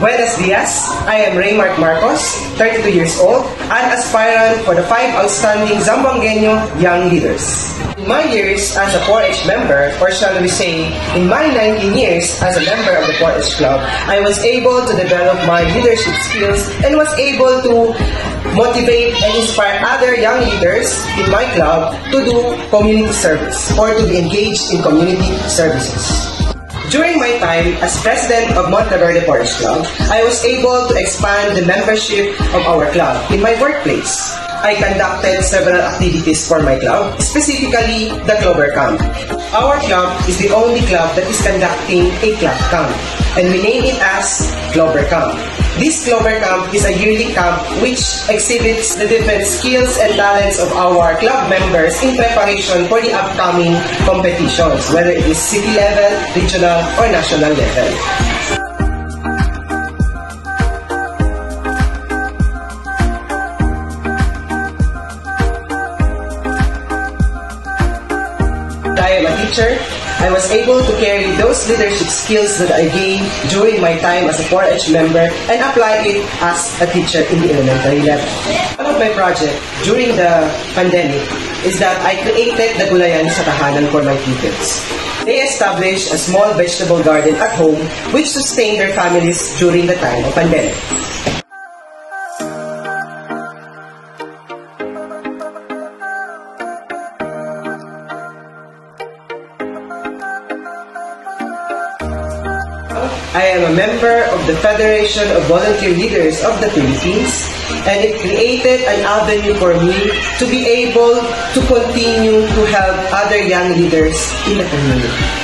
Buenos dias, I am Raymark Marcos, 32 years old, an aspirant for the 5 outstanding Zamboangueño Young Leaders. In my years as a 4-H member, or shall we say, in my 19 years as a member of the 4-H Club, I was able to develop my leadership skills and was able to motivate and inspire other young leaders in my club to do community service or to be engaged in community services. During my time as president of Monteverde 4-H Club, I was able to expand the membership of our club in my workplace. I conducted several activities for my club, specifically the Clover Camp. Our club is the only club that is conducting a club camp, and we name it as Clover Camp. This Clover Camp is a yearly camp which exhibits the different skills and talents of our club members in preparation for the upcoming competitions, whether it is city level, regional, or national level. I am a teacher. I was able to carry those leadership skills that I gained during my time as a 4-H member and apply it as a teacher in the elementary level. One of my projects during the pandemic is that I created the Gulayan sa Tahanan for my pupils. They established a small vegetable garden at home which sustained their families during the time of pandemic. I am a member of the Federation of Volunteer Leaders of the Philippines, and it created an avenue for me to be able to continue to help other young leaders in the community.